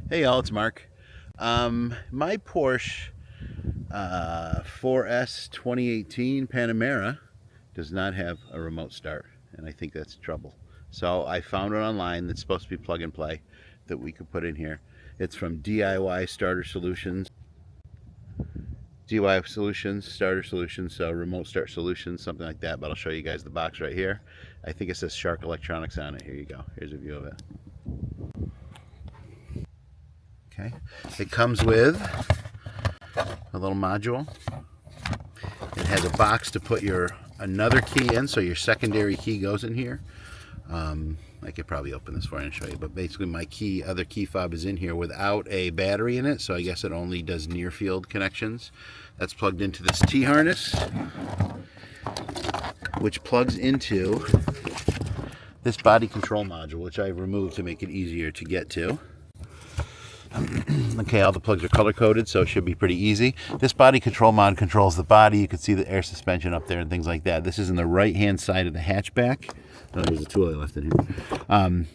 Hey y'all, it's Mark. My Porsche 4S 2018 Panamera does not have a remote start, and I think that's trouble. So I found it online that's supposed to be plug and play that we could put in here. It's from DIY Starter Solutions. DIY Solutions, Starter Solutions, so Remote Start Solutions, something like that. But I'll show you guys the box right here. I think it says Shark Electronics on it. Here you go. Here's a view of it. Okay. It comes with a little module. It has a box to put your another key in, so your secondary key goes in here. I could probably open this for you and show you, but basically my other key fob is in here without a battery in it, so I guess it only does near field connections. That's plugged into this T-harness, which plugs into this body control module, which I removed to make it easier to get to. Okay, all the plugs are color coded, so it should be pretty easy. This body control mod controls the body. You can see the air suspension up there and things like that. This is in the right hand side of the hatchback. Oh, there's a tool I left in here.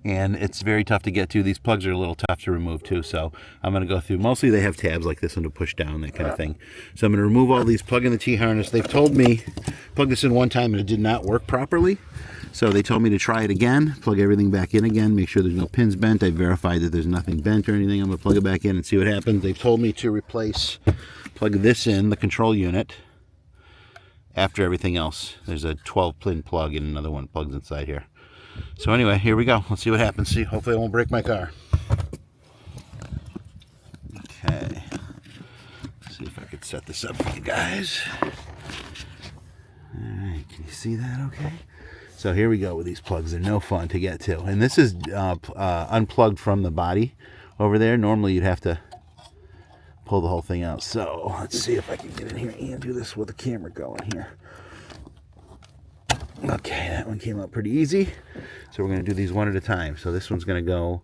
And it's very tough to get to. These plugs are a little tough to remove too, so I'm going to go through. Mostly they have tabs like this one to push down, that kind of thing. So I'm going to remove all these, plug in the T-harness. They've told me, plug this in one time and it did not work properly. So they told me to try it again, plug everything back in again, make sure there's no pins bent. I verified that there's nothing bent or anything. I'm going to plug it back in and see what happens. They've told me to plug this in, the control unit, after everything else. There's a 12-pin plug and another one plugs inside here. So anyway, here we go. Let's see what happens. See, hopefully I won't break my car. Okay. Let's see if I could set this up for you guys. Alright, can you see that okay? So here we go with these plugs. They're no fun to get to. And this is unplugged from the body over there. Normally you'd have to pull the whole thing out. So let's see if I can get in here and do this with the camera going here. Okay, that one came out pretty easy. So we're going to do these one at a time. So this one's going to go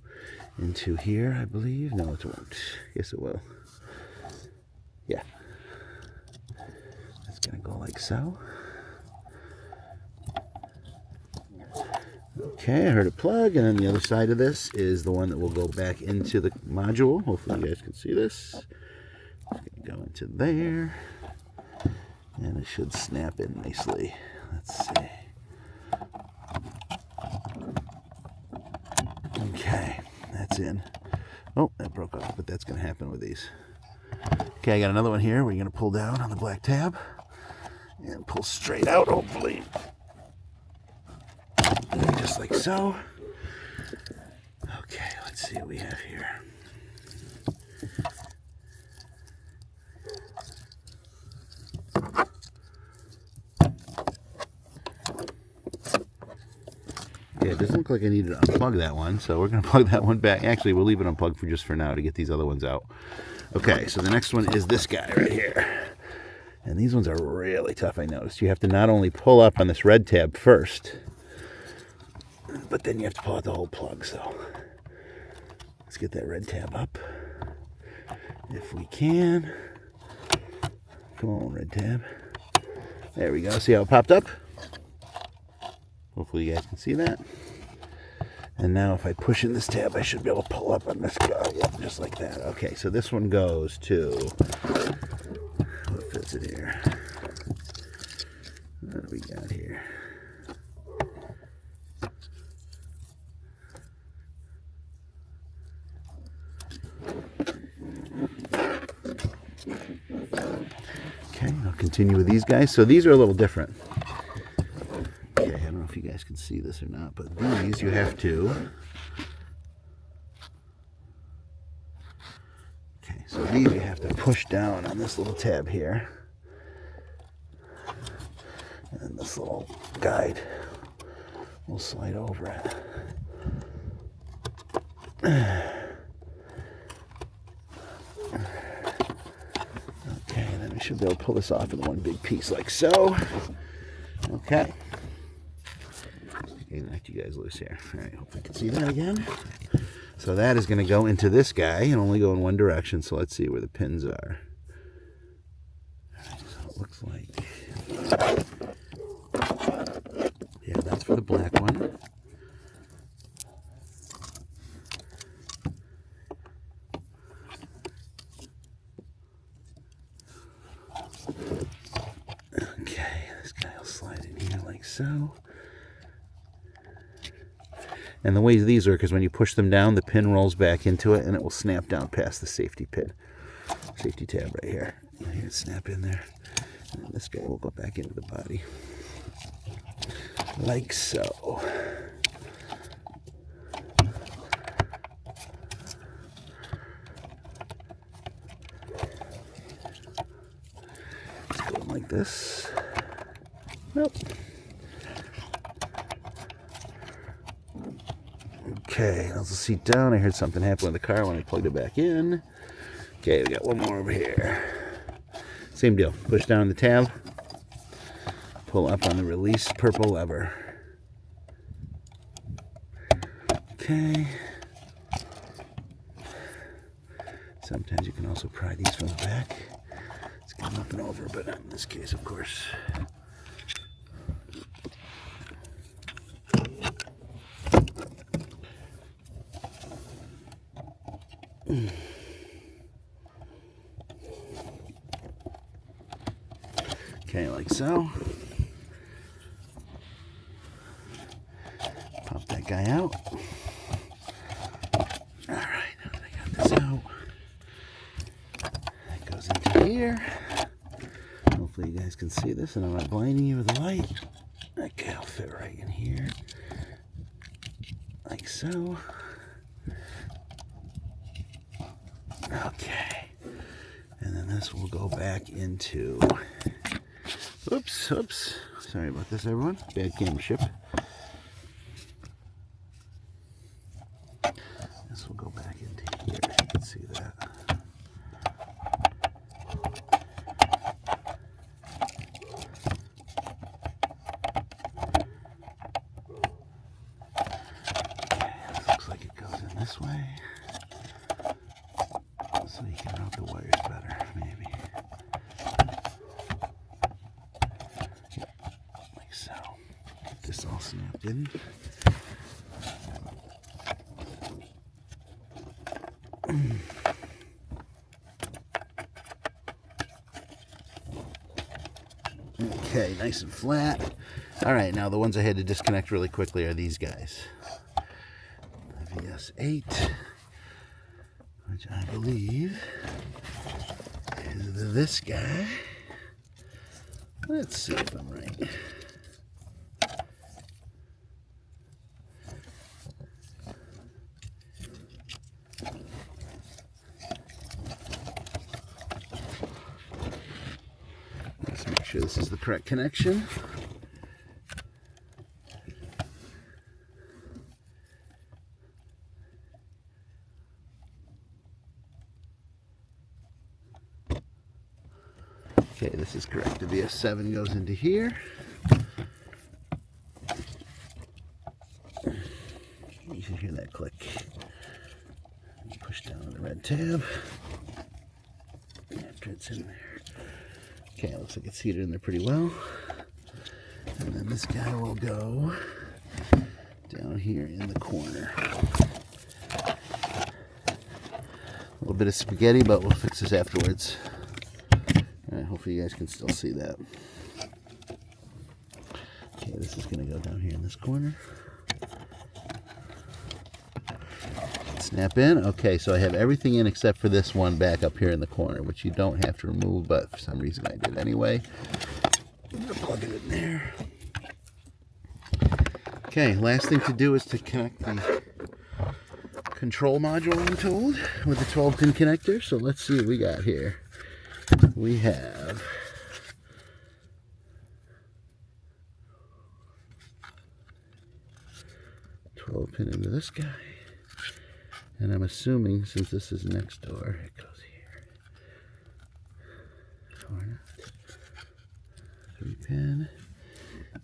into here, I believe. No, it won't. Yes, it will. Yeah. It's going to go like so. Okay, I heard a plug, and then the other side of this is the one that will go back into the module. Hopefully you guys can see this. It's going to go into there, and it should snap in nicely. Let's see. Okay, that's in. Oh, that broke off, but that's going to happen with these. Okay, I got another one here where you're going to pull down on the black tab and pull straight out, hopefully. Just like so. Okay, let's see what we have here. Yeah, it doesn't look like I need to unplug that one, so we're going to plug that one back. Actually, we'll leave it unplugged for just for now to get these other ones out. Okay, so the next one is this guy right here. And these ones are really tough, I noticed. You have to not only pull up on this red tab first, but then you have to pull out the whole plug. So let's get that red tab up if we can. Come on, red tab. There we go. See how it popped up? Hopefully you guys can see that. And now if I push in this tab, I should be able to pull up on this guy. Yep, just like that. Okay, so this one goes to, what fits it here? What do we got here? Okay, I'll continue with these guys. So these are a little different. Okay, I don't know if you guys can see this or not, but these you have to. Okay, so these you have to push down on this little tab here. And this little guide will slide over it. Okay, and then we should be able to pull this off in one big piece like so. Okay. Okay, knocked you guys loose here. All right, hope you can see that again. So that is going to go into this guy and only go in one direction. So let's see where the pins are. All right, so it looks like, yeah, that's for the black one. Okay, this guy will slide in here like so. And the way these work is when you push them down, the pin rolls back into it and it will snap down past the safety pin. Safety tab right here. And here, snap in there. And then this guy will go back into the body. Like so. Let's go in like this. Nope. Okay, let's seat down. I heard something happen with the car when I plugged it back in. Okay, we got one more over here. Same deal. Push down the tab. Pull up on the release purple lever. Okay. Sometimes you can also pry these from the back. It's got nothing over, but in this case, of course. Okay, like so. Pop that guy out. Alright, now that I got this out, that goes into here. Hopefully you guys can see this and I'm not blinding you with the light. Okay, I'll fit right in here. Like so. Okay. And then this will go back into... Oops. Sorry about this, everyone. Bad camera ship. This will go back into here. You can see that. Okay, this looks like it goes in this way. So you can route the wires better, maybe. Yep, like so. Get this all snapped in. Okay, nice and flat. All right, now the ones I had to disconnect really quickly are these guys. The VS8, which I believe is this guy. Let's see if I'm right. Let's make sure this is the correct connection. Okay, this is correct. The VS7 goes into here. You should hear that click. Push down on the red tab. After it's in there. Okay, it looks like it's seated in there pretty well. And then this guy will go down here in the corner. A little bit of spaghetti, but we'll fix this afterwards. Hopefully you guys can still see that. Okay, this is going to go down here in this corner. Snap in. Okay, so I have everything in except for this one back up here in the corner, which you don't have to remove, but for some reason I did anyway. I'm going to plug it in there. Okay, last thing to do is to connect the control module, I'm told, with the 12-pin connector. So let's see what we got here. We have pin into this guy, and I'm assuming since this is next door, it goes here. Or not. 3-pin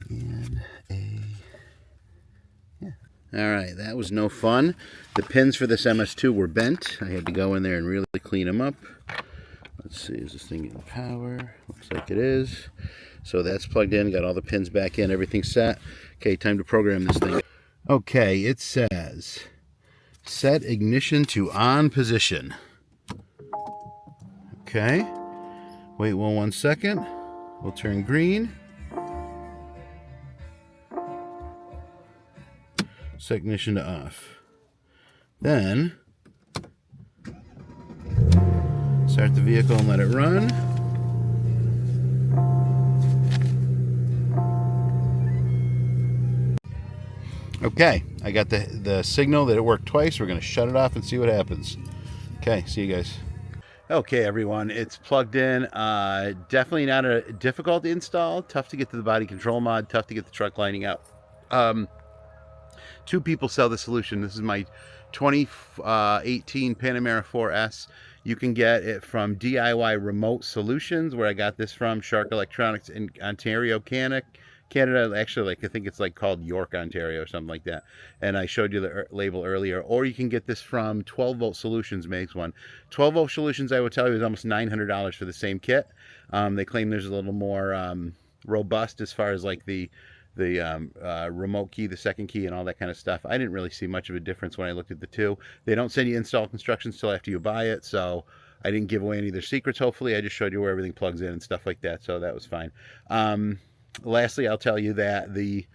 and a Alright, that was no fun. The pins for this MS2 were bent. I had to go in there and really clean them up. Let's see, is this thing getting power? Looks like it is. So that's plugged in, got all the pins back in, everything's set. Okay, time to program this thing. Okay, it says, set ignition to on position. Okay, Wait 1 second. We'll turn green. Set ignition to off. Then start the vehicle and let it run. Okay, I got the signal that it worked twice. We're going to shut it off and see what happens. Okay, see you guys. Okay, everyone, it's plugged in. Definitely not a difficult install. Tough to get to the body control mod. Tough to get the truck lining up. Two people sell the solution. This is my 2018 Panamera 4S. You can get it from DIY Remote Solutions, where I got this from. Shark Electronics in Ontario, Canada. Actually, like I think it's like called York, Ontario, or something like that. And I showed you the label earlier. Or you can get this from 12 Volt Solutions, makes one. 12 Volt Solutions, I would tell you, is almost $900 for the same kit. They claim there's a little more robust as far as like the remote key, the second key, and all that kind of stuff. I didn't really see much of a difference when I looked at the two. They don't send you install instructions till after you buy it, so I didn't give away any of their secrets. Hopefully, I just showed you where everything plugs in and stuff like that, so that was fine. Lastly, I'll tell you that the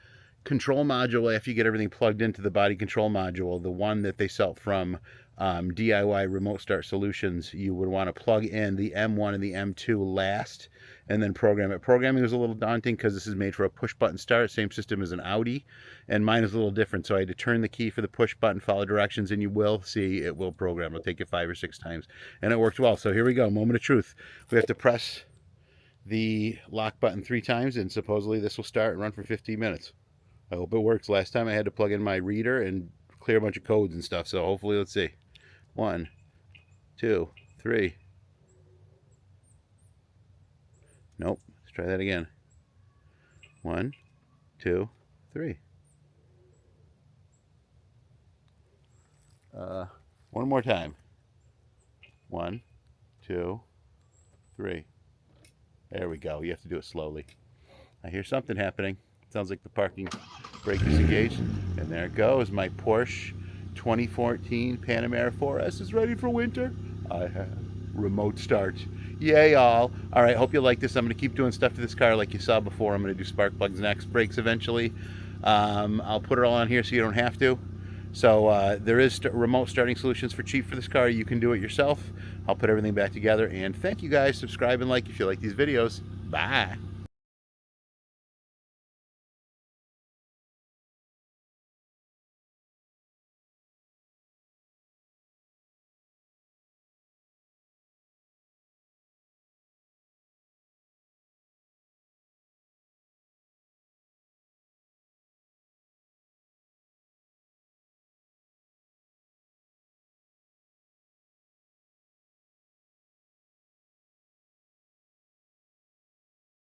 control module, after you get everything plugged into the body control module, the one that they sell from DIY Remote Start Solutions, you would want to plug in the M1 and the M2 last and then program it. Programming was a little daunting because this is made for a push button start, same system as an Audi, and mine is a little different. So I had to turn the key for the push button, follow directions, and you will see it will program. It'll take you 5 or 6 times, and it worked well. So here we go, moment of truth. We have to press the lock button 3 times, and supposedly this will start and run for 15 minutes. I hope it works. Last time I had to plug in my reader and clear a bunch of codes and stuff, so hopefully, let's see. 1, 2, 3. Nope. Let's try that again. 1, 2, 3. One more time. 1, 2, 3. There we go. You have to do it slowly. I hear something happening. Sounds like the parking brake is engaged. And there it goes. My Porsche 2014 Panamera 4S is ready for winter. I have remote start. Yay, all. All right, hope you like this. I'm going to keep doing stuff to this car like you saw before. I'm going to do spark plugs next, brakes eventually. I'll put it all on here so you don't have to. So there is remote starting solutions for cheap for this car. You can do it yourself. I'll put everything back together. And thank you guys. Subscribe and like if you like these videos. Bye.